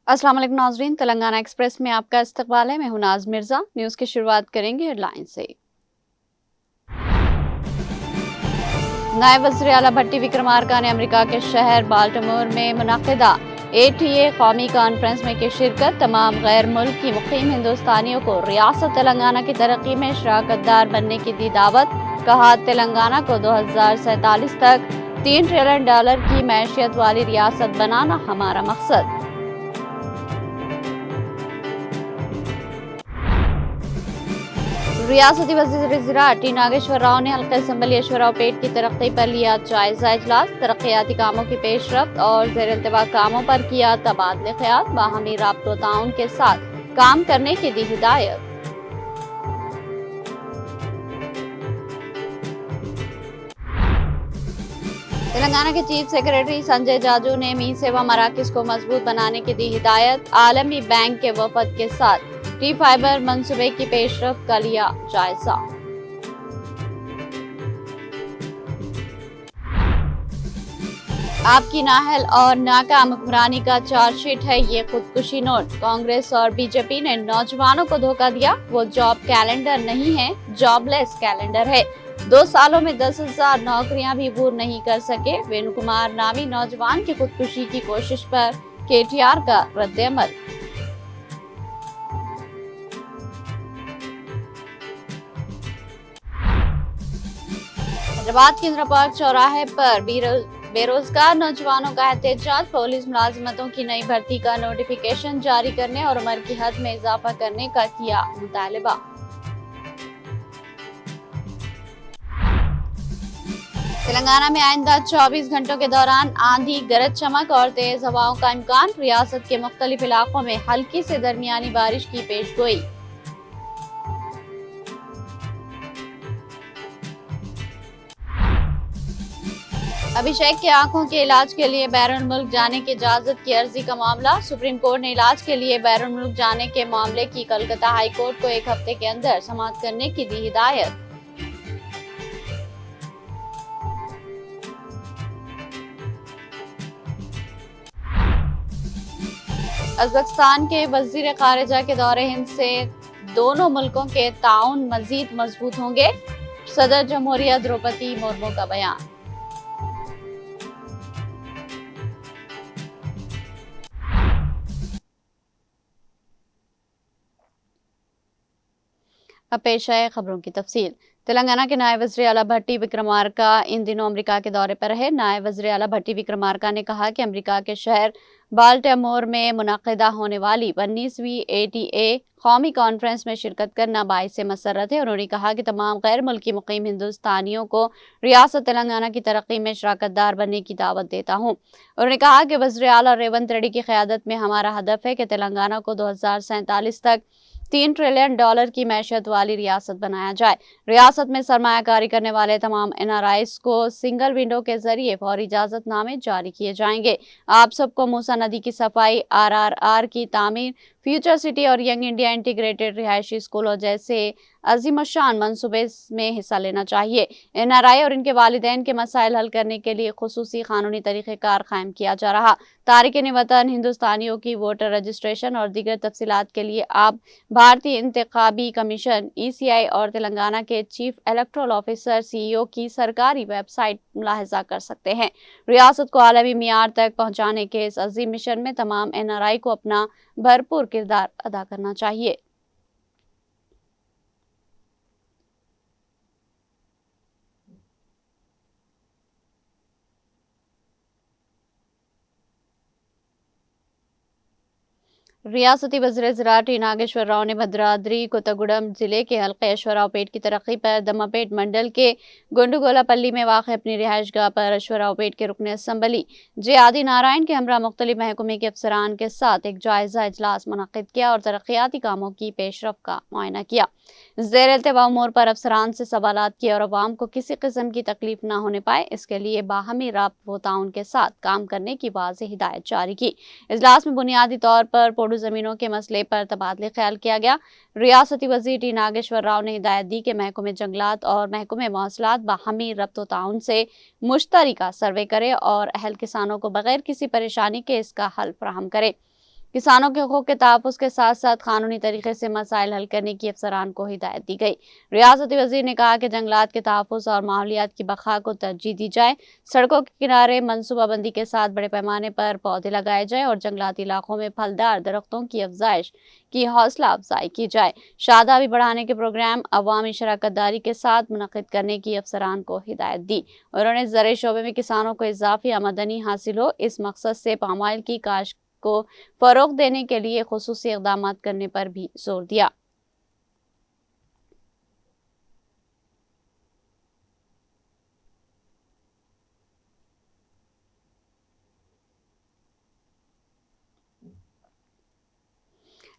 अस्सलाम वालेकुम नाज़रीन, तेलंगाना एक्सप्रेस में आपका इस्तकबाल है। मैं हूं नाज मिर्जा। न्यूज़ की शुरुआत करेंगे हेडलाइन से। नायब वज़ीर आला भट्टी विक्रमार्का ने अमेरिका के शहर बाल्टीमोर में मुनक़िदा ATA कौमी कॉन्फ्रेंस में की शिरकत। तमाम गैर मुल्की मुक़ीम हिंदुस्तानियों को रियासत तेलंगाना की तरक्की में शराकतदार बनने की दी दावत। कहा, तेलंगाना को 2047 तक $3 ट्रिलियन की मैशियत वाली रियासत बनाना हमारा मकसद। रियासती वज़ीर ज़राअत टी नागेश्वर राव ने हल्का असम्बली अश्वरावपेट की तरक्की पर लिया जायजा इजलास। तरक्याती कामों की पेशरफ्त और ज़ेर-इल्तिवा कामों पर किया तबादले ख्याल। बाहमी राब्ता व ताउन के साथ काम करने की दी हिदायत। तेलंगाना के चीफ सेक्रेटरी संजय जाजू ने मी सेवा मराकज को मजबूत बनाने की दी हिदायत। आलमी बैंक के वफद के साथ टी फाइबर मंसूबे की पेशरफ्त का लिया जायजा। आपकी नाहल और नाकाम हुक्मरानी का चार्जशीट है ये खुदकुशी नोट। कांग्रेस और बीजेपी ने नौजवानों को धोखा दिया। वो जॉब कैलेंडर नहीं है, जॉबलेस कैलेंडर है। 2 सालों में 10,000 नौकरियां भी पूरी नहीं कर सके। वेणु कुमार नामी नौजवान की खुदकुशी की कोशिश पर KTR का रद्द-ए-अमल। हैदराबाद के इंदिरा पार्क चौराहे पर बेरोजगार नौजवानों का एहतजाज। पुलिस मुलाजिमतों की नई भर्ती का नोटिफिकेशन जारी करने और उम्र की हद में इजाफा करने का किया मुतालबा। तेलंगाना में आइंदा 24 घंटों के दौरान आंधी, गरज चमक और तेज हवाओं का इम्कान। रियासत के मुख्तलिफ इलाकों में हल्की से दरमियानी बारिश की पेशगोई। अभिषेक के आंखों के इलाज के लिए बैरून मुल्क जाने की इजाजत की अर्जी का मामला। सुप्रीम कोर्ट ने इलाज के लिए बैरून मुल्क जाने के मामले की कलकत्ता हाई कोर्ट को 1 हफ्ते के अंदर समाअत करने की दी हिदायत। उज़्बेकिस्तान के वजीर खारिजा के दौरे हिंद से दोनों मुल्कों के ताउन मजीद मजबूत होंगे। सदर जमहूरिया द्रौपदी मुर्मू का बयान। अब पेश है खबरों की तफसील। तेलंगाना के नायब वज़ीर आला भट्टी विक्रमार्का इन दिनों अमेरिका के दौरे पर है। नायब वज़ीर आला भट्टी विक्रमार्का ने कहा कि अमेरिका के शहर बाल्टीमोर में मुनक़िदा होने वाली 19वीं ATA कौमी कॉन्फ्रेंस में शिरकत करना बाइस मसर्रत है। उन्होंने कहा कि तमाम गैर मुल्की मुक़ीम हिंदुस्तानियों को रियासत तेलंगाना की तरक्की में शराकतदार बनने की दावत देता हूँ। उन्होंने कहा कि वज़ीर आला रेवंत रेड्डी की क़यादत में हमारा हदफ है कि तेलंगाना को 2047 तक $3 ट्रिलियन की मैशियत वाली रियासत बनाया जाए। रियासत में सरमायाकारी करने वाले तमाम NRIs को सिंगल विंडो के जरिए फौरी इजाजतनामे जारी किए जाएंगे। आप सबको मूसा नदी की सफाई, RRR की तामीर, फ्यूचर सिटी और यंग इंडिया इंटीग्रेटेड रिहायशी स्कूलों जैसे अजीमशान मंसूबे में हिस्सा लेना चाहिए। NRI और इनके वालिदैन के मसाइल हल करने के लिए खुसूसी कानूनी तरीक़ेकार कायम किया जा रहा। तारिकीन वतन हिंदुस्तानियों की वोटर रजिस्ट्रेशन और दीगर तफसीलात के लिए आप भारतीय इंतखाबी कमीशन ECI और तेलंगाना के चीफ इलेक्टोरल ऑफिसर CEO की सरकारी वेबसाइट मुलाहिजा कर सकते हैं। रियासत को आलमी मियार तक पहुंचाने के इस अजीम मिशन में तमाम NRI को अपना भरपूर किरदार अदा करना चाहिए। रियासती वज़ीर ज़राअत टी नागेश्वर राव ने भद्राद्री कोत्तागुडम जिले के हल्के अश्वरावपेट की तरक्की पर दम्मापेट मंडल के गुंडुगोलापल्ली में वाक़ अपनी रिहाइशगाह पर अश्वरावपेट के रुकन असम्बली जे आदि नारायण के हमरा मुख्तलिफ महकमे के अफसरान के साथ एक जायज़ा इजलास मुनक़िद किया और तरक्याती कामों की पेशरफ का मुआयना किया। ज़ेर इल्तिवा उमूर पर अफसरान से सवालात किए और अवाम को किसी किस्म की तकलीफ न होने पाए, इसके लिए बाहमी राब्त व ताउन के साथ काम करने की वाज़ेह हिदायत जारी की। इजलास में बुनियादी तौर पर पोडू जमीनों के मसले पर तबादले ख्याल किया गया। रियासती वज़ीर टी नागेश्वर राव ने हिदायत दी कि महकमे जंगलात और महकमे मौसलात बाहमी रब्त व ताउन से मुश्तरका सर्वे करे और अहल किसानों को बगैर किसी परेशानी के इसका हल फराहम करे। किसानों के हकूक़ के तहफ़्फ़ुज़ के साथ साथ कानूनी तरीके से मसाइल हल करने की अफसरान को हिदायत दी गई। रियासती वज़ीर ने कहा कि जंगलात के तहफ़्फ़ुज़ और माहौलियात की बक़ा को तरजीह दी जाए, सड़कों के किनारे मनसूबाबंदी के साथ बड़े पैमाने पर पौधे लगाए जाए और जंगलाती इलाकों में फलदार दरख्तों की अफजाइश की हौसला अफजाई की जाए। शादाबी बढ़ाने के प्रोग्राम अवामी शराकत दारी के साथ मुनक़िद करने की अफसरान को हिदायत दी। उन्होंने ज़राई शोबे में किसानों को इजाफी आमदनी हासिल हो, इस मकसद से पाम ऑयल की काश्त को फ़रोग़ देने के लिए ख़ुसूसी इक़दामात करने पर भी जोर दिया।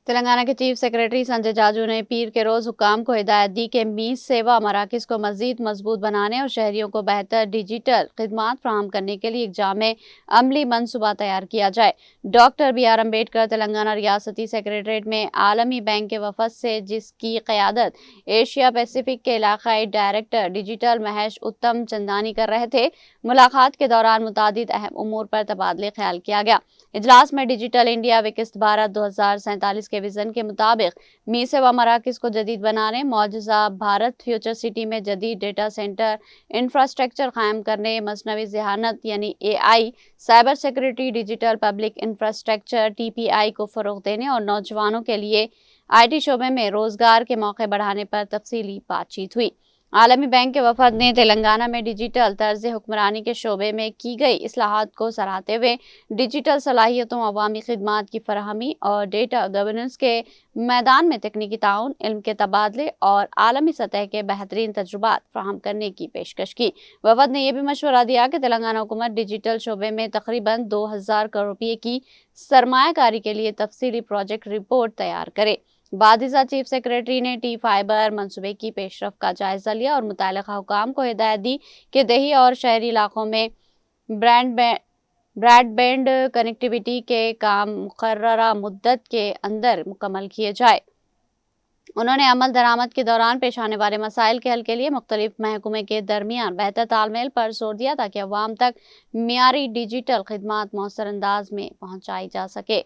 तेलंगाना के चीफ सेक्रेटरी संजय जाजू ने पीर के रोज़ हुक्काम को हिदायत दी कि मीज़ सेवा मराकज़ को मज़ीद मजबूत बनाने और शहरियों को बेहतर डिजिटल खिदमात फ़राहम करने के लिए एक जामे अमली मनसूबा तैयार किया जाए। डॉक्टर BR अम्बेडकर तेलंगाना रियासती सेक्रेटरीट में आलमी बैंक के वफ़द से, जिसकी क़यादत एशिया पैसिफिक के इलाक़ाई डायरेक्टर डिजिटल महेश उत्तम चंदानी कर रहे थे, मुलाकात के दौरान मुतादिद अहम उमूर पर तबादले ख्याल किया गया। इजलास में डिजिटल इंडिया विकसित भारत 2047 के विजन के मुताबिक मी सेवा मराकज़ को जदीद बनाने, मौजूदा भारत फ्यूचर सिटी में जदीद डेटा सेंटर इंफ्रास्ट्रक्चर कायम करने, मसनवी ज़हानत यानी AI, cyber security, digital public infrastructure TPI को फ़रोग़ देने और नौजवानों के लिए IT शोबे में रोज़गार के मौके बढ़ाने पर तफसीली बातचीत हुई। आलमी बैंक के वफ़द ने तेलंगाना में डिजिटल तर्ज़ हुक्मरानी के शोबे में की गई इस्लाहात को सराहते हुए डिजिटल सलाहियतों, अवामी खिदमात की फराहमी और डेटा गवर्नेंस के मैदान में तकनीकी ताउन, इल्म के तबादले और आलमी सतह के बेहतरीन तजुर्बात फराहम करने की पेशकश की। वफ़द ने यह भी मशवरा दिया कि तेलंगाना हुकूमत डिजिटल शोबे में तकरीबन 2000 करोड़ रुपये की सरमायाकारी के लिए तफसीली प्रोजेक्ट रिपोर्ट तैयार करे। बादिसा चीफ सेक्रेटरी ने टी फाइबर मंसूबे की पेशरफ का जायजा लिया और मुतल्लिक़ा हुकाम को हिदायत दी कि देही और शहरी इलाकों में ब्रॉडबैंड कनेक्टिविटी के काम मुकर्ररा मुद्दत के अंदर मुकम्मल किए जाए। उन्होंने अमल दरामद के दौरान पेश आने वाले मसाइल के हल के लिए मुख्तलिफ महकमे के दरमियान बेहतर तालमेल पर जोर दिया ताकि अवाम तक मियारी डिजिटल खिदमात मौसर अंदाज में पहुँचाई जा सके।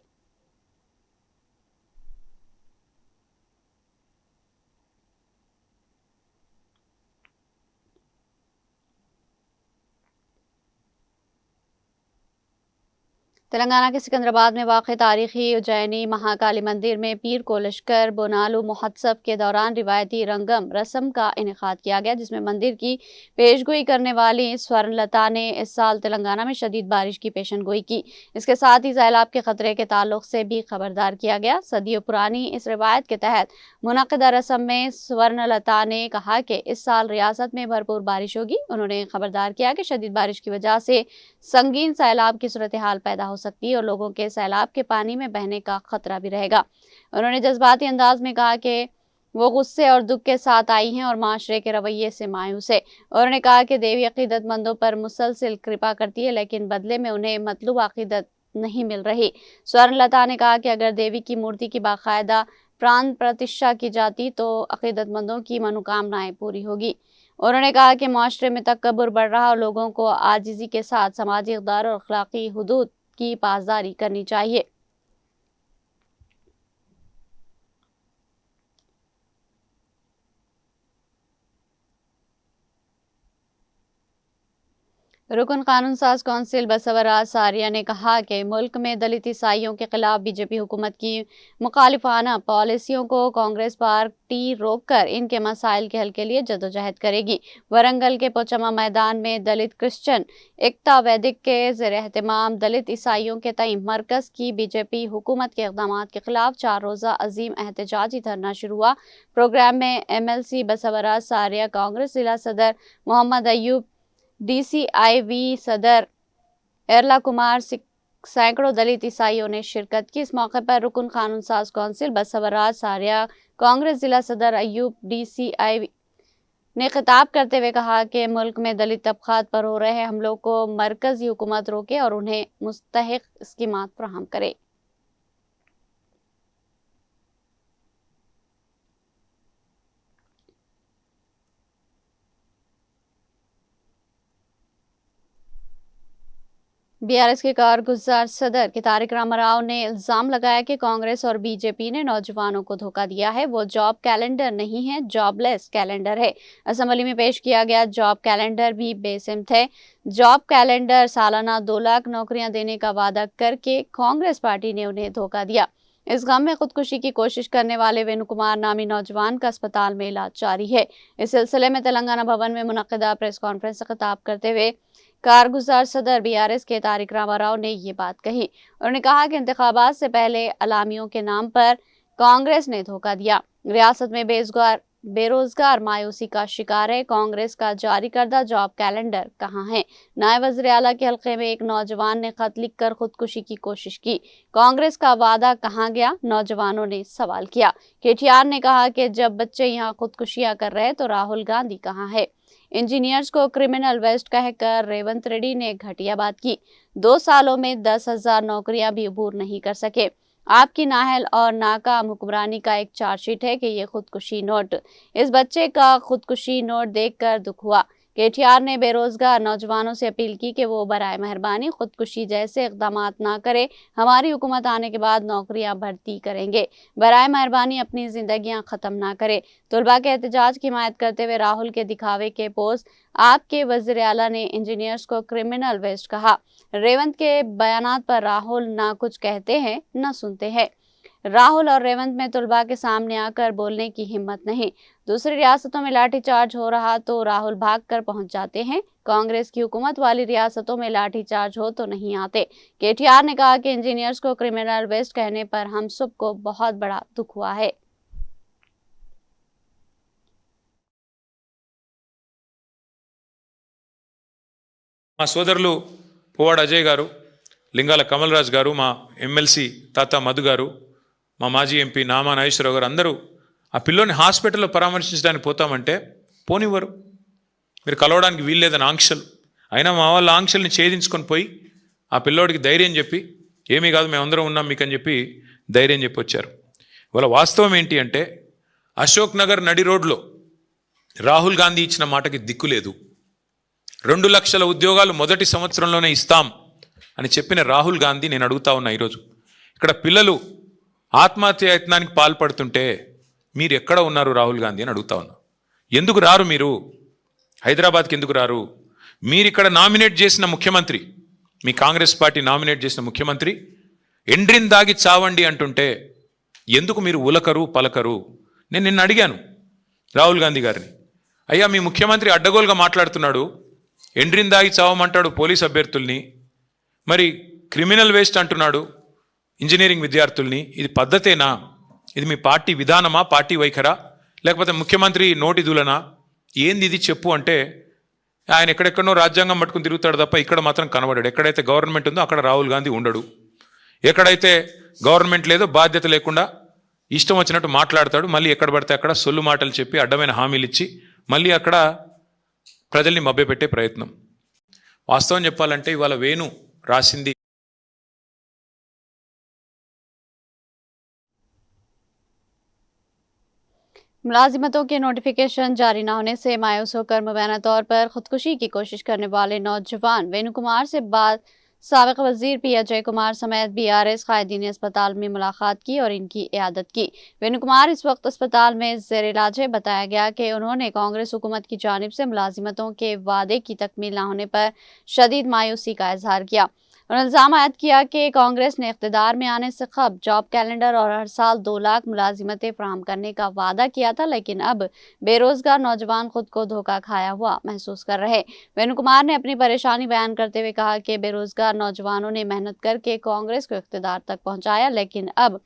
तेलंगाना के सिकंदराबाद में वाक़ तारीखी उज्जैनी महाकाली मंदिर में पीर को लश्कर बोनालू महोत्सव के दौरान रिवायती रंगम रस्म का इनेकाद किया गया, जिसमें मंदिर की पेशगोई करने वाली स्वर्णलता ने इस साल तेलंगाना में शदीद बारिश की पेशनगोई की। इसके साथ ही सैलाब के खतरे के ताल्लुक से भी खबरदार किया गया। सदियों पुरानी इस रिवायत के तहत मुनक़िदा रस्म में स्वर्णलता ने कहा कि इस साल रियासत में भरपूर बारिश होगी। उन्होंने खबरदार किया कि शदीद बारिश की वजह से संगीन सैलाब की सूरत हाल पैदा हो सकती है और लोगों के सैलाब के पानी में बहने का खतरा भी रहेगा। उन्होंने जज्बाती अंदाज में कहा कि वो गुस्से और दुख के साथ आई हैं और माशरे के रवैये से मायूस है। उन्होंने कहा कि देवी अकीदतमंदों पर मुसलसल कृपा करती है, लेकिन बदले में उन्हें मतलूब अकीदत नहीं मिल रही। स्वर्णलता ने कहा कि अगर देवी की मूर्ति की बाकायदा प्राण प्रतिष्ठा की जाती तो अकीदतमंदों की मनोकामनाएं पूरी होगी। उन्होंने कहा कि माशरे में तकब्बुर बढ़ रहा और लोगों को आजिज़ी के साथ समाजी इक़दार और अखलाकी हुदूद की पासदारी करनी चाहिए। रुकन कानून साज कौंसिल बसवराज सारिया ने कहा कि मुल्क में दलित ईसाइयों के खिलाफ बीजेपी हुकूमत की मुखालिफाना पॉलिसियों को कांग्रेस पार्टी रोककर इनके मसाइल के हल के लिए जदोजहद करेगी। वरंगल के पोचमा मैदान में दलित क्रिश्चियन एकता वैदिक के ज़ेर-ए-एहतमाम दलित ईसाइयों के तय मरकज की बीजेपी हुकूमत के इक़दाम के खिलाफ 4 रोज़ा अजीम एहतजाजी धरना शुरू हुआ। प्रोग्राम में MLC बसवराज सारिया, कांग्रेस जिला सदर मोहम्मद अयूब, DCIV सदर एरला कुमार सैकड़ों दलित ईसाइयों ने शिरकत की। इस मौके पर रुकन कानून साज कौंसिल बसवराज सारिया, कांग्रेस जिला सदर अयूब DCIV ने खिताब करते हुए कहा कि मुल्क में दलित तबकात पर हो रहे हमलों को मरकजी हुकूमत रोके और उन्हें मुस्तहिक स्कीमात फराहम करे। BRS के कारगुजार सदर के तारिक रामाराव ने इल्जाम लगाया कि कांग्रेस और बीजेपी ने नौजवानों को धोखा दिया है। वो जॉब कैलेंडर नहीं है, जॉबलेस कैलेंडर है। असेंबली में पेश किया गया जॉब कैलेंडर भी बेसिमत है। जॉब कैलेंडर सालाना 2 लाख नौकरियां देने का वादा करके कांग्रेस पार्टी ने उन्हें धोखा दिया। इस गम में खुदकुशी की कोशिश करने वाले वेणु कुमार नामी नौजवान का अस्पताल में इलाज जारी है। इस सिलसिले में तेलंगाना भवन में मुनक्किदा प्रेस कॉन्फ्रेंस से खिताब करते हुए कारगुजार सदर BRS के तारिक रामाराव ने ये बात कही। उन्होंने कहा कि इंतखाबात से पहले अलामियों के नाम पर कांग्रेस ने धोखा दिया। रियासत में बेरोजगार मायूसी का शिकार है। कांग्रेस का जारी करदा जॉब कैलेंडर कहाँ है? नायब वज़ीर आला के हल्के में एक नौजवान ने खत लिखकर खुदकुशी की कोशिश की। कांग्रेस का वादा कहाँ गया? नौजवानों ने सवाल किया। KTR ने कहा कि जब बच्चे यहाँ खुदकुशियां कर रहे तो राहुल गांधी कहाँ है? इंजीनियर्स को क्रिमिनल वेस्ट कहकर रेवंत रेड्डी ने घटिया बात की। 2 सालों में 10,000 नौकरियां भी अबूर नहीं कर सके। आपकी नाहल और नाकाम हुक्मरानी का एक चार्जशीट है कि ये खुदकुशी नोट। इस बच्चे का खुदकुशी नोट देखकर दुख हुआ। KTR ने बेरोजगार नौजवानों से अपील की कि वो बराए मेहरबानी खुदकुशी जैसे इक़दामात ना करे। हमारी हुकूमत आने के बाद नौकरियां भर्ती करेंगे। बराए मेहरबानी अपनी जिंदगियां ख़त्म ना करे। तलबा के एहतजाज की हिमायत करते हुए राहुल के दिखावे के पोस्ट आपके वज़ीर आला ने इंजीनियर्स को क्रिमिनल वेस्ट कहा। रेवंत के बयानात पर राहुल ना कुछ कहते हैं न सुनते हैं। राहुल और रेवंत में तलबा के सामने आकर बोलने की हिम्मत नहीं। दूसरी रियासतों में लाठीचार्ज हो रहा तो राहुल भागकर पहुंच जाते हैं। कांग्रेस की हुकूमत वाली रियासतों में लाठीचार्ज हो तो नहीं आते। KTR ने कहा कि इंजीनियर्स को क्रिमिनल वेस्ट कहने पर हम सबको बहुत बड़ा दुख हुआ है। మా సోదరులు పువ్వాడ అజయ్ గారు, లింగాల కమల్ రాజ్ గారు, మా MLC తాత మధు గారు, మా మాజీ MP నామా నాగేశ్వరరావు గారు అందరూ ఆ పిల్లోని హాస్పిటల్లో పరామర్శించడానికి పోతామంటే పోనివ్వరు. మీరు కలవడానికి వీల్లేదని ఆంక్షలు. అయినా మా వాళ్ళ ఆంక్షల్ని ఛేదించుకొని పోయి ఆ పిల్లోడికి ధైర్యం చెప్పి ఏమీ కాదు మేమందరం ఉన్నాం మీకని చెప్పి ధైర్యం చెప్పి వచ్చారు. ఇవాళ వాస్తవం ఏంటి అంటే అశోక్ నగర్ నడి రోడ్లో రాహుల్ గాంధీ ఇచ్చిన మాటకి దిక్కులేదు. 2 లక్షల ఉద్యోగాలు మొదటి సంవత్సరంలోనే ఇస్తాం అని చెప్పిన రాహుల్ గాంధీ నేను అడుగుతా ఉన్నా ఈరోజు ఇక్కడ పిల్లలు ఆత్మహత్యాయత్నానికి పాల్పడుతుంటే మీరు ఎక్కడ ఉన్నారు రాహుల్ గాంధీ అని అడుగుతా ఉన్నా. ఎందుకు రారు మీరు? హైదరాబాద్కి ఎందుకు రారు? మీరు ఇక్కడ నామినేట్ చేసిన ముఖ్యమంత్రి, మీ కాంగ్రెస్ పార్టీ నామినేట్ చేసిన ముఖ్యమంత్రి ఎండ్రిన్ దాగి చావండి అంటుంటే ఎందుకు మీరు ఉలకరు పలకరు? నేను నిన్న అడిగాను రాహుల్ గాంధీ గారిని, అయ్యా మీ ముఖ్యమంత్రి అడ్డగోలుగా మాట్లాడుతున్నాడు, ఎండ్రిన్ దాగి చావమంటాడు పోలీస్ అభ్యర్థుల్ని, మరి క్రిమినల్ వేస్ట్ అంటున్నాడు ఇంజనీరింగ్ విద్యార్థుల్ని. ఇది పద్ధతేనా? ఇది మీ పార్టీ విధానమా, పార్టీ వైఖరా, లేకపోతే ముఖ్యమంత్రి నోటి దూలనా? ఏంది ఇది చెప్పు అంటే ఆయన ఎక్కడెక్కడో రాజ్యాంగం పట్టుకుని తిరుగుతాడు తప్ప ఇక్కడ మాత్రం కనబడాడు. ఎక్కడైతే గవర్నమెంట్ ఉందో అక్కడ రాహుల్ గాంధీ ఉండడు. ఎక్కడైతే గవర్నమెంట్ లేదో బాధ్యత లేకుండా ఇష్టం వచ్చినట్టు మాట్లాడతాడు. మళ్ళీ ఎక్కడ పడితే అక్కడ సొల్లు మాటలు చెప్పి అడ్డమైన హామీలు ఇచ్చి మళ్ళీ అక్కడ ప్రజల్ని మభ్యపెట్టే ప్రయత్నం. వాస్తవం చెప్పాలంటే ఇవాళ వేణు రాసింది मुलाजिमतों के नोटिफिकेशन जारी न होने से मायूस होकर मुबैना तौर पर खुदकुशी की कोशिश करने वाले नौजवान वेणु कुमार से साबिक वजीर पी अजय कुमार समेत BRS कायदीन ने अस्पताल में मुलाकात की और इनकी इयादत की। वेणु कुमार इस वक्त अस्पताल में जेर इलाज है। बताया गया कि उन्होंने कांग्रेस हुकूमत की जानिब से मुलाजिमतों के वादे की तकमील न होने पर शदीद मायूसी का इजहार किया। उन्होंने इल्जाम आयद किया कि कांग्रेस ने इख्तिदार में आने से कबल जॉब कैलेंडर और हर साल 2 लाख मुलाजिमतें फराहम करने का वादा किया था, लेकिन अब बेरोजगार नौजवान खुद को धोखा खाया हुआ महसूस कर रहे। वेणु कुमार ने अपनी परेशानी बयान करते हुए कहा कि बेरोजगार नौजवानों ने मेहनत करके कांग्रेस को इख्तिदार तक पहुंचाया, लेकिन अब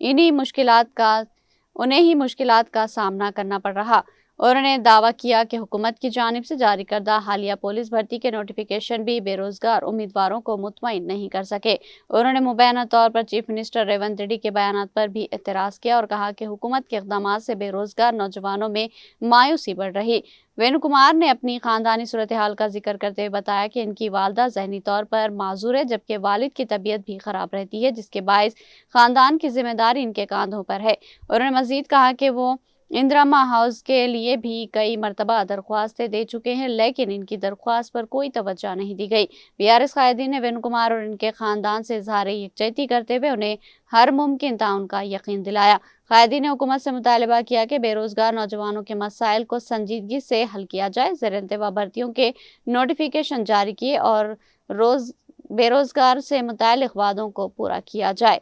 उन्हें ही मुश्किलात का सामना करना पड़ रहा। उन्होंने दावा किया कि हुकूमत की जानिब से जारी करदा हालिया पुलिस भर्ती के नोटिफिकेशन भी बेरोजगार उम्मीदवारों को मुतमईन नहीं कर सके। उन्होंने मुबैना तौर पर चीफ मिनिस्टर रेवंत रेड्डी के बयानात पर भी एतराज किया और कहा कि हुकूमत के इक़दामात से बेरोजगार नौजवानों में मायूसी बढ़ रही। वेणु कुमार ने अपनी खानदानी सूरत हाल का जिक्र करते हुए बताया कि इनकी वालदा जहनी तौर पर माजूर है, जबकि वालिद की तबीयत भी खराब रहती है, जिसके बायस खानदान की जिम्मेदारी इनके कांधों पर है। उन्होंने मजीद कहा कि वो इंदिरा हाउस के लिए भी कई मरतबा दरख्वास्तें दे चुके हैं, लेकिन इनकी दरख्वास्त पर कोई तवज्जो नहीं दी गई। BRS कायदीन ने वेणु कुमार और इनके खानदान से इजहार यकजहती करते हुए उन्हें हर मुमकिन ताउन का यकीन दिलाया। कायदीन ने हुकूमत से मुतालबा किया कि बेरोजगार नौजवानों के मसाइल को संजीदगी से हल किया जाए, ज़ेर-इंतवा भर्तियों के नोटिफिकेशन जारी किए और बेरोजगार से मुताल्लिक वादों को पूरा किया जाए।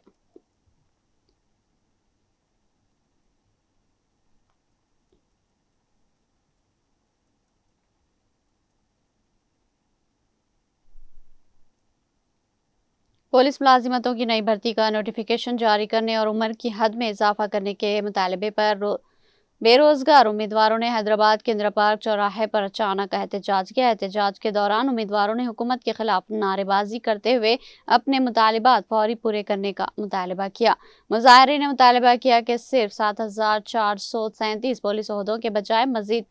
पुलिस मुलाजिमतों की नई भर्ती का नोटिफिकेशन जारी करने और उम्र की हद में इजाफा करने के मुतालबे पर बेरोजगार उम्मीदवारों ने हैदराबाद के इंदिरा पार्क चौराहे पर अचानक एहतजाज किया। एहतजाज के दौरान उम्मीदवारों ने हुकूमत के खिलाफ नारेबाजी करते हुए अपने मुतालिबात फौरी पूरे करने का मुतालबा किया। मुजाहिरीन ने मुतालबा किया कि सिर्फ 7,437 पुलिस ओहदों के बजाय मजीद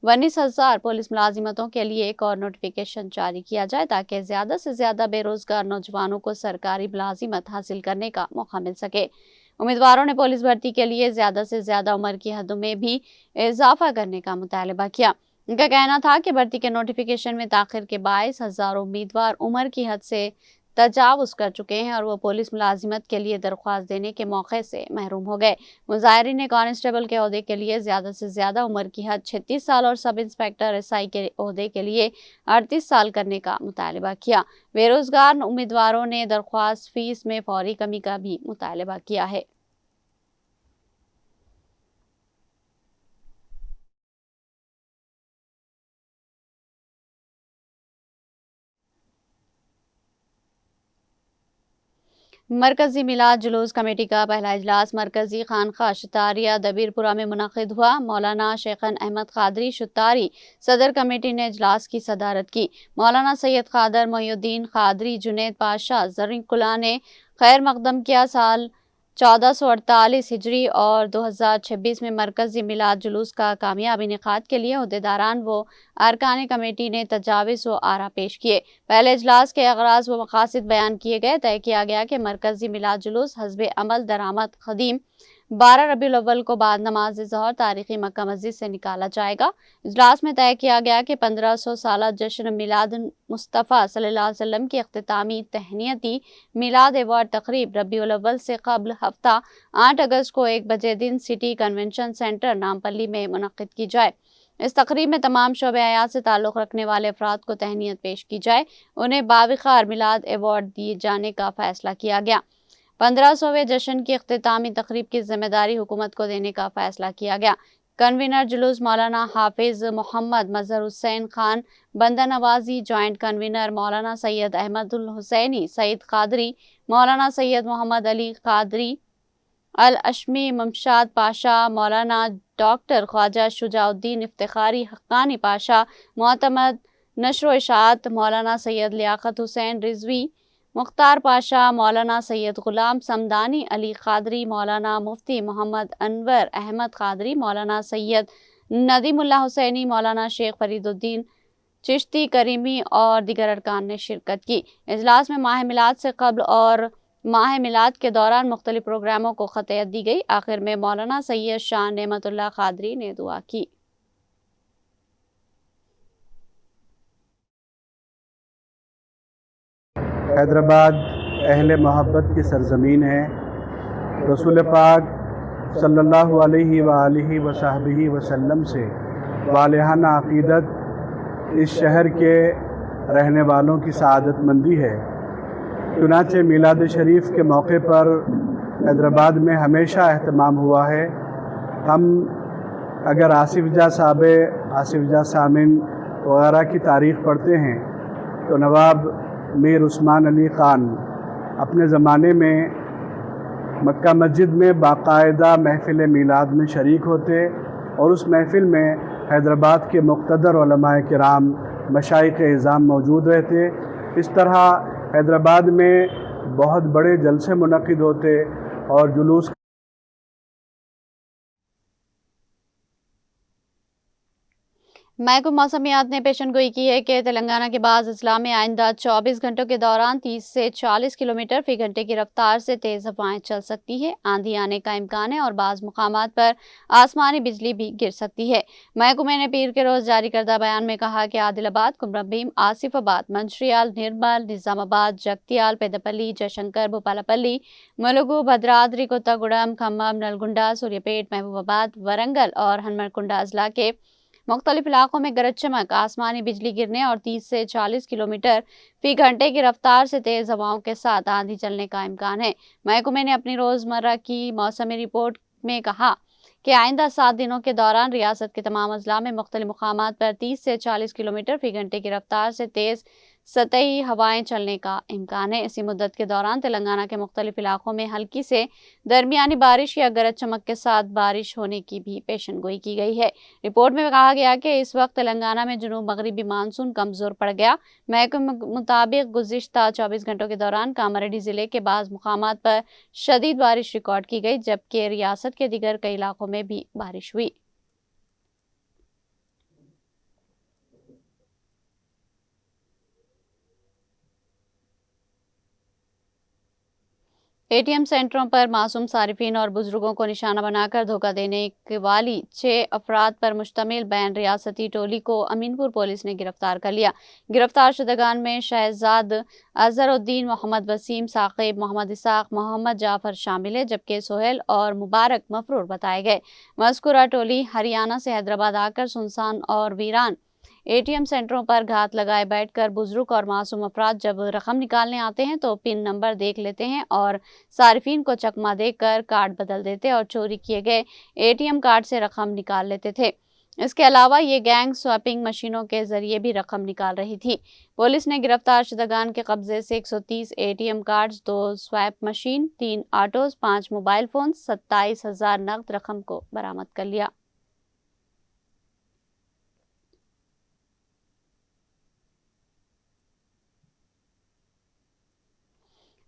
19,000 पुलिस मुलाजिमतों के लिए एक और नोटिफिकेशन जारी किया जाए, ताकि ज्यादा से ज्यादा बेरोजगार नौजवानों को सरकारी मुलाजिमत हासिल करने का मौका मिल सके। उम्मीदवारों ने पुलिस भर्ती के लिए ज्यादा से ज्यादा उम्र की हदों में भी इजाफा करने का मुतालबा किया। उनका कहना था कि भर्ती के नोटिफिकेशन में ताखिर के बायस हजारों उम्मीदवार उम्र की हद से तजावुज कर चुके हैं और वो पुलिस मुलाजिमत के लिए दरख्वास्त देने के मौके से महरूम हो गए। मुजाहिरीन ने कांस्टेबल के ओहदे के लिए ज्यादा से ज्यादा उम्र की हद 36 साल और सब इंस्पेक्टर SI के ओहदे के लिए 38 साल करने का मुतालबा किया। बेरोजगार उम्मीदवारों ने दरख्वास्त फीस में फौरी कमी का भी मुतालबा किया है। मरकजी मिलाद जुलूस कमेटी का पहला इजलास मरकजी खानका शतारिया दबीरपुरा में मुनक़िद हुआ। मौलाना शेखन अहमद कादरी शुतारी सदर कमेटी ने इजलास की सदारत की। मौलाना सैयद कादर मोइनुद्दीन कादरी, जुनैद पाशा ज़रीकुल्ला ने खैर मकदम किया। साल 1448 हिजरी और 2026 में मरकजी मिलाद जुलूस का कामयाब इनेकाद के लिए अहदेदारान व अरकान कमेटी ने तजावीज़ व आरा पेश किए। पहले इजलास के अगराज व मकासद बयान किए गए। तय किया गया कि मरकजी मिलाद जुलूस हस्बे अमल दरामद खदीम 12 रबीउल अव्वल को बाद नमाज ज़ोहर तारीखी मक्का मस्जिद से निकाला जाएगा। इजलास में तय किया गया कि 1500 साला जश्न मिलाद मुस्तफ़ा सल्लल्लाहु अलैहि वसल्लम की अख्तितामी तहनीती मिलाद अवार्ड तकरीब रबीउल अव्वल से कबल हफ्ता 8 अगस्त को 1 बजे दिन सिटी कन्वेंशन सेंटर नामपल्ली में मुनक़िद की जाए। इस तकरीब में तमाम शोबे हयात से ताल्लुक़ रखने वाले अफराद को तहनीत पेश की जाए, उन्हें बावक़ार मिलाद अवार्ड दिए जाने का फैसला किया गया। 1500वें जश्न की अख्तितामी तकरीब की जिम्मेदारी हुकूमत को देने का फैसला किया गया। कन्वीनर जुलूस मौलाना हाफिज मोहम्मद मजहर हुसैन खान बंदा नवाजी, जॉइंट कन्वीनर मौलाना सैयद अहमदुल हुसैनी सईद कादरी, मौलाना सैयद मोहम्मद अली कादरी अल अशमी ममशाद पाशा, मौलाना डॉक्टर ख्वाजा शुजाउद्दीन इफ्तिखारी हक्कानी पाशा, मोतमद नशर इशाअत मौलाना सैयद लियाकत हुसैन रिजवी, मुख्तार पाशा, मौलाना सैयद गुलाम समदानी अली कादरी, मौलाना मुफ्ती मोहम्मद अनवर अहमद कादरी, मौलाना सैयद नदीमुल्लाह हुसैनी, मौलाना शेख फरीदुद्दीन चिश्ती करीमी और दीगर अरकान ने शिरकत की। इजलास में माह मिलाद से कबल और माह मिलाद के दौरान मुख्तलिफ प्रोग्रामों को खतियत दी गई। आखिर में मौलाना सैयद शाह नेमतुल्लाह कादरी ने दुआ की। हैदराबाद अहले मोहब्बत की सरज़मीन है। रसूल पाक सल्लल्लाहु अलैहि व सहबिही वसल्लम से वालिहाना अक़ीदत इस शहर के रहने वालों की सआदतमंदी है। चुनांचे मीलाद शरीफ के मौके पर हैदराबाद में हमेशा एहतमाम हुआ है। हम अगर आसिफ जा साहब, आसिफ जा सामिन वगैरह की तारीख़ पढ़ते हैं तो नवाब मीर उस्मान अली ख़ान अपने ज़माने में मक्का मस्जिद में बाकायदा महफ़िल मीलाद में शरीक होते और उस महफ़िल में हैदराबाद के मुक़्तदर उलमाए किराम मशाइख़ इज़ाम मौजूद रहते। इस तरह हैदराबाद में बहुत बड़े जलसे मुनक़िद होते और जुलूस। महकमा मौसमियात ने पेशनगोई की है कि तेलंगाना के बाज़ अजला में आइंदा 24 घंटों के दौरान 30 से 40 किलोमीटर फी घंटे की रफ्तार से तेज़ हवाएं चल सकती है। आंधी आने का इम्कान है और बाज़ मुकामात पर आसमानी बिजली भी गिर सकती है। महकमे ने पीर के रोज़ जारी करदा बयान में कहा कि आदिलाबाद, कुमरभीम, आसिफाबाद, मंचिर्याल, निर्मल, निज़ामाबाद, जगतियाल, पेदपल्ली, जयशंकर, भूपालपल्ली, मुलुगु, भद्राद्री, कोत्तागुडम, खम्मम, नलगुंडा, सूर्यापेट, महबूबाबाद, वरंगल और हनुमनकुंडा अजला के मुख्तलिफ इलाकों में गरज चमक, आसमानी बिजली गिरने और 30 से 40 किलोमीटर फी घंटे की रफ्तार से तेज हवाओं के साथ आंधी चलने का इम्कान है। महकमे ने अपनी रोजमर्रा की मौसमी रिपोर्ट में कहा कि आइंदा 7 दिनों के दौरान रियासत के तमाम अजला में मुख्तलिफ मुकामात पर 30 से 40 किलोमीटर फी घंटे की रफ्तार से तेज सतही हवाएं चलने का इम्कान है। इसी मुद्दत के दौरान तेलंगाना के मुख्तलिफ इलाकों में हल्की से दरमियानी बारिश या गरज चमक के साथ बारिश होने की भी पेशनगोई की गई है। रिपोर्ट में कहा गया कि इस वक्त तेलंगाना में जुनूब मगरिबी मानसून कमजोर पड़ गया। महकमे के मुताबिक गुज़िश्ता 24 घंटों के दौरान कामारेड्डी जिले के बाज़ मुकामात पर शदीद बारिश रिकॉर्ड की गई, जबकि रियासत के दीगर कई इलाकों में भी बारिश हुई। एटीएम सेंटरों पर मासूम सारिफिन और बुजुर्गों को निशाना बनाकर धोखा देने वाली 6 अफराद पर मुश्तमिल बैन रियासती टोली को अमीनपुर पुलिस ने गिरफ्तार कर लिया। गिरफ्तार शुदगान में शहजाद अजहरुद्दीन, मोहम्मद वसीम, साकिब, मोहम्मद इसाक, मोहम्मद जाफर शामिल है, जबकि सोहेल और मुबारक मफरूर बताए गए। मज़कूरा टोली हरियाणा से हैदराबाद आकर सुनसान और वीरान एटीएम सेंटरों पर घात लगाए बैठकर बुजुर्ग और मासूम अफराद जब रकम निकालने आते हैं तो पिन नंबर देख लेते हैं और सारिफिन को चकमा देकर कार्ड बदल देते और चोरी किए गए एटीएम कार्ड से रकम निकाल लेते थे। इसके अलावा ये गैंग स्वैपिंग मशीनों के जरिए भी रकम निकाल रही थी। पुलिस ने गिरफ्तार शुदगान के कब्जे से 130 ATM cards, 2 swipe machine, 3 autos, 5 mobile phone, 27,000 नकद रकम को बरामद कर लिया।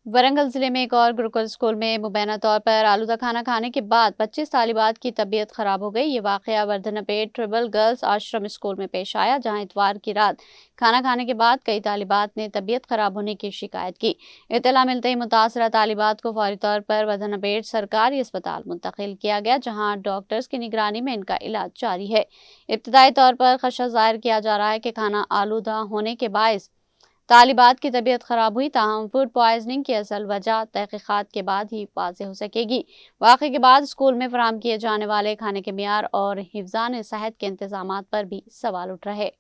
वरंगल जिले में एक और गुरुकुल स्कूल में मुबैना तौर पर आलूदा खाना खाने के बाद 25 तालिबात की तबीयत खराब हो गई। ये वाकया वर्धनपेट ट्रिबल गर्ल्स आश्रम स्कूल में पेश आया, जहां इतवार की रात खाना खाने के बाद कई तालिबात ने तबीयत खराब होने की शिकायत की। इत्तला मिलते ही मुतासरा तालिबात को फौरी तौर पर वर्धनपेट सरकारी अस्पताल मुंतकिल किया गया, जहाँ डॉक्टर्स की निगरानी में इनका इलाज जारी है। इब्तदाई तौर पर खदशा जाहिर किया जा रहा है कि खाना आलूदा होने के बायस तालिबात की तबीयत खराब हुई, ताहम फूड पॉइजनिंग की असल वजह तहकीकात के बाद ही वाज़ेह हो सकेगी। वाक़े के बाद स्कूल में फराहम किए जाने वाले खाने के मियार और हिफ्ज़ान सेहत के इंतजामात पर भी सवाल उठ रहे।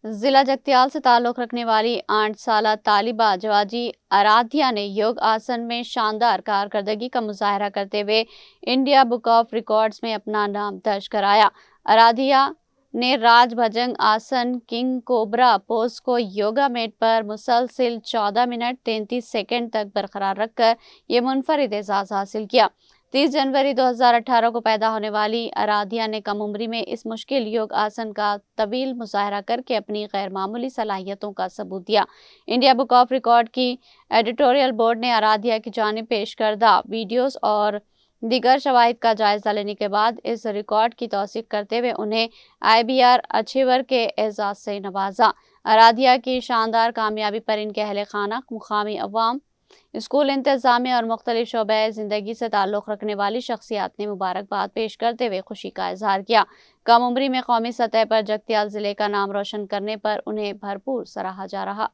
जिला जगतियाल से ताल्लुक़ रखने वाली 8 साला तालिबा जवाजी आराध्या ने योग आसन में शानदार कारकर्दगी का मुजाहरा करते हुए इंडिया बुक ऑफ रिकॉर्ड्स में अपना नाम दर्ज कराया। आराध्या ने राज भुजंग आसन किंग कोबरा पोज को योगा मैट पर मुसलसिल 14 मिनट 33 सेकंड तक बरकरार रखकर ये मुनफरिद एजाज़ हासिल किया। 30 जनवरी 2018 को पैदा होने वाली आराध्या ने कम उम्री में इस मुश्किल योग आसन का तवील मुजाहरा करके अपनी गैर मामूली सलाहियतों का सबूत दिया। इंडिया बुक ऑफ रिकॉर्ड की एडिटोरियल बोर्ड ने आराध्या की जानिब पेश करदा वीडियोस और दीगर शवाहिद का जायजा लेने के बाद इस रिकॉर्ड की तौसीक करते हुए उन्हें IBR अचीवर के एजाज़ से नवाजा। आराध्या की शानदार कामयाबी पर इनके अहले खाना, मुकामी अवाम स्कूल इंतजामिया और मुख्तलिफ शोबे जिंदगी से ताल्लुक़ रखने वाली शख्सियात ने मुबारकबाद पेश करते हुए खुशी का इजहार किया। कम उम्री में कौमी सतह पर जगतियाल जिले का नाम रोशन करने पर उन्हें भरपूर सराहा जा रहा।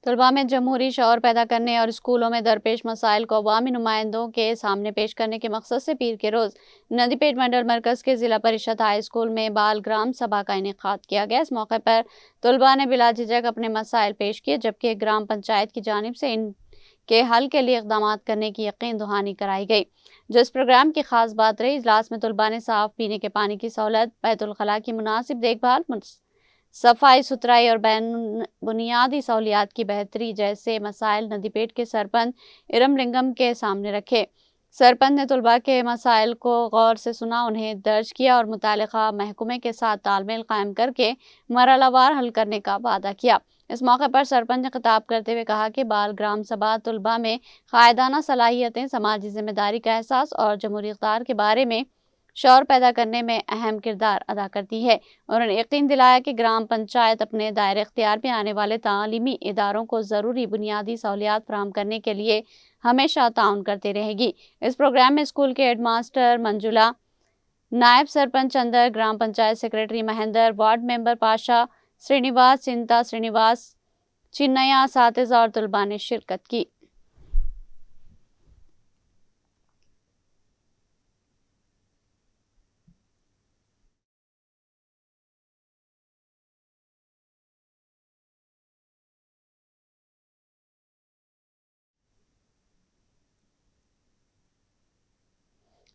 तलबा में जमहूरी शौर पैदा करने और स्कूलों में दरपेश मसाइल को अवामी नुमाइंदों के सामने पेश करने के मकसद से पीर के रोज़ नदीपेट मंडल मरकज़ के ज़िला परिषद हाई स्कूल में बाल ग्राम सभा का इनेकाद किया गया। इस मौके पर तलबा ने बिला झिझक अपने मसाइल पेश किए, जबकि ग्राम पंचायत की जानिब से इनके हल के लिए इक़दाम करने की यकीन दहानी कराई गई। जो इस प्रोग्राम की खास बात रही, इजलास में तलबा ने साफ पीने के पानी की सहूलत, बैतुल खला की मुनासिब देखभाल, सफाई सुथराई और बुनियादी सहूलियात की बेहतरी जैसे मसाइल नदीपेट के सरपंच इरम लिंगम के सामने रखे। सरपंच ने तलबा के मसाइल को गौर से सुना, उन्हें दर्ज किया और मुतालिका महकमे के साथ तालमेल कायम करके मरहलावार हल करने का वादा किया। इस मौके पर सरपंच ने खिताब करते हुए कहा कि बाल ग्राम सभा तलबा में कायदाना सलाहियतें, समाजी जिम्मेदारी का एहसास और जमहूरी इक़्तिदार के बारे में शौर पैदा करने में अहम किरदार अदा करती है। उन्होंने यकीन दिलाया कि ग्राम पंचायत अपने दायरे इख्तियार में आने वाले तालीमी इदारों को ज़रूरी बुनियादी सहूलियात फराहम करने के लिए हमेशा ताउन करते रहेगी। इस प्रोग्राम में स्कूल के हेड मास्टर मंजुला, नायब sarpanch Chandar, gram panchayat secretary Mahendra, ward member Pasha Srinivas, Chinta Srinivas, चिन्नया, सातिज़ा और तलबा ने शिरकत की।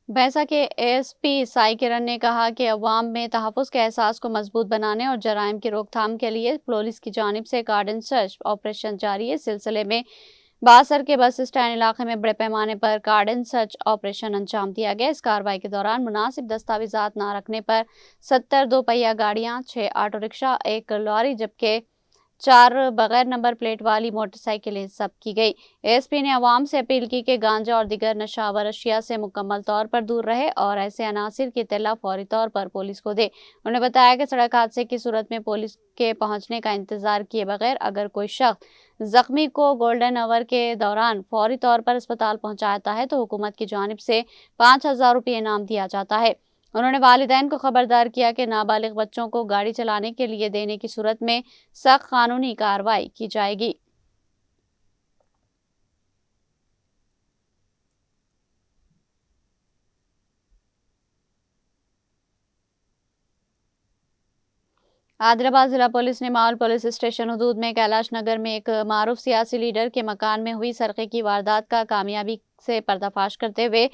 भैंसा के एएसपी साई किरण ने कहा कि अवाम में तहफ़्फ़ुज़ के एहसास को मजबूत बनाने और जराइम की रोकथाम के लिए पुलिस की जानिब से गार्डन सर्च ऑपरेशन जारी है। इस सिलसिले में बासर के बस स्टैंड इलाके में बड़े पैमाने पर गार्डन सर्च ऑपरेशन अंजाम दिया गया। इस कार्रवाई के दौरान मुनासिब दस्तावेजात न रखने पर 70 दोपहिया गाड़ियाँ, 6 ऑटो रिक्शा, 1 लॉरी जबकि 4 बगैर नंबर प्लेट वाली मोटरसाइकिलें जब्त की गई। एएसपी ने अवाम से अपील की कि गांजा और दिगर नशावर अशिया से मुकम्मल तौर पर दूर रहे और ऐसे अनासिर की इत्तला फौरी तौर पर पुलिस को दे। उन्होंने बताया कि सड़क हादसे की सूरत में पुलिस के पहुंचने का इंतजार किए बगैर अगर कोई शख्स जख्मी को गोल्डन आवर के दौरान फौरी तौर पर अस्पताल पहुंचाता है तो हुकूमत की जानिब से 5000 रुपये इनाम दिया जाता है। उन्होंने वालिदैन को खबरदार किया कि नाबालिग बच्चों को गाड़ी चलाने के लिए देने की सूरत में सख्त कानूनी कार्रवाई की जाएगी। आदिलाबाद जिला पुलिस ने माहौल पुलिस स्टेशन हदूद में कैलाश नगर में एक मारूफ सियासी लीडर के मकान में हुई सरक़े की वारदात का कामयाबी से पर्दाफाश करते हुए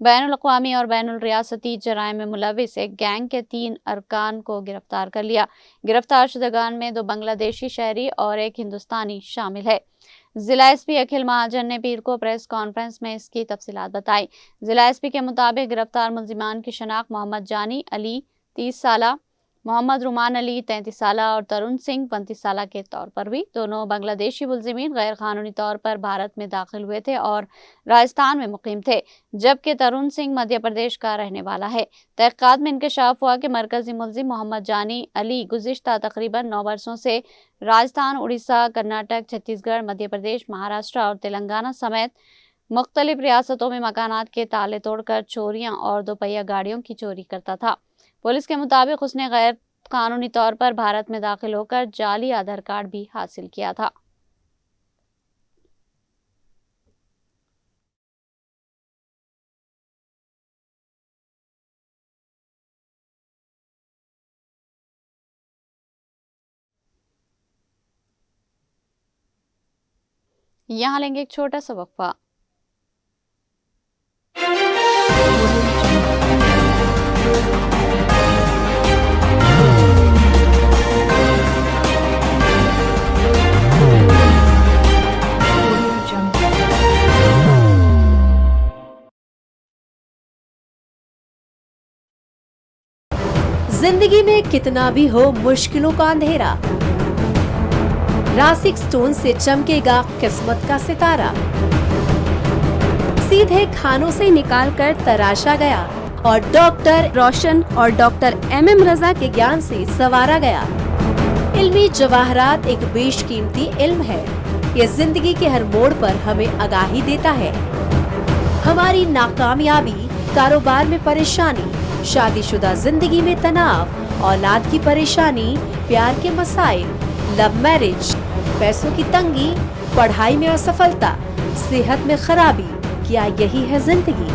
बैनुल अक़वामी और बैनुल रियासती जराइम में मुलविस एक गैंग के 3 अरकान को गिरफ्तार कर लिया। गिरफ्तार शुदगान में 2 बांग्लादेशी शहरी और 1 हिंदुस्तानी शामिल है। जिला एसपी अखिल महाजन ने पीर को प्रेस कॉन्फ्रेंस में इसकी तफसीलात बताई। जिला एसपी के मुताबिक गिरफ्तार मुलजिमान की शनाख्त मोहम्मद जानी अली 30 साल, मोहम्मद रुमान अली 33 साल और तरुण सिंह 35 साल के तौर पर हुई। दोनों बांग्लादेशी मुलजिमीन गैर कानूनी तौर पर भारत में दाखिल हुए थे और राजस्थान में मुकीम थे, जबकि तरुण सिंह मध्य प्रदेश का रहने वाला है। तहक़ीक़ात में इंकशाफ हुआ कि मरकजी मुलजिम मोहम्मद जानी अली गुज़िश्ता तकरीबन 9 वर्षों से राजस्थान, उड़ीसा, कर्नाटक, छत्तीसगढ़, मध्य प्रदेश, महाराष्ट्र और तेलंगाना समेत मुख्तलिफ रियासतों में मकानात के ताले तोड़कर चोरियां और दोपहिया गाड़ियों की चोरी करता था। पुलिस के मुताबिक उसने गैर कानूनी तौर पर भारत में दाखिल होकर जाली आधार कार्ड भी हासिल किया था। यहाँ लेंगे एक छोटा सा वक्फा। जिंदगी में कितना भी हो मुश्किलों का अंधेरा, रासिक स्टोन से चमकेगा किस्मत का सितारा। सीधे खानों से निकालकर तराशा गया और डॉक्टर रोशन और डॉक्टर MM रजा के ज्ञान से संवारा गया। इल्मी जवाहरात एक बेशकीमती इल्म है। ये जिंदगी के हर मोड़ पर हमें आगाही देता है। हमारी नाकामयाबी, कारोबार में परेशानी, शादीशुदा जिंदगी में तनाव, औलाद की परेशानी, प्यार के मसाइल, लव मैरिज, पैसों की तंगी, पढ़ाई में असफलता, सेहत में खराबी, क्या यही है जिंदगी?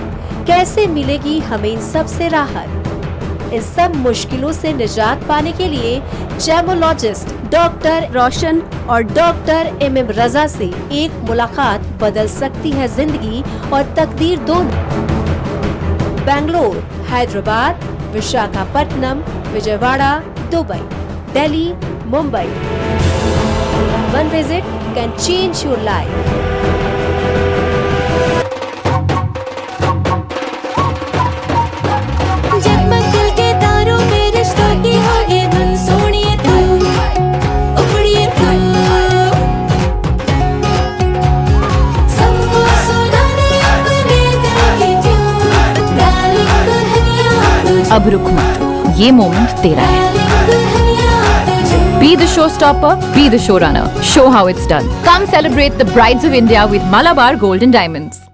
कैसे मिलेगी हमें इन सब से राहत? इस सब मुश्किलों से निजात पाने के लिए जेमोलॉजिस्ट डॉक्टर रोशन और डॉक्टर MM रजा से एक मुलाकात बदल सकती है जिंदगी और तकदीर दोनों। Bangalore, Hyderabad, Visakhapatnam, Vijayawada, Dubai, Delhi, Mumbai. One visit can change your life. जगमग दिल के तारों में रिश्तों की होगी धुन, सोनिए तू, उखड़िए तू, सबको सुनाने अपने दिल की ट्यून, डार्लिंग दुल्हनिया तुझे, अब रुक मत, ये मोमेंट तेरा है। डार्लिंग दुल्हनिया तुझे। Be the showstopper, be the showrunner. Show how it's done. Come celebrate the brides of India with Malabar Gold and Diamonds.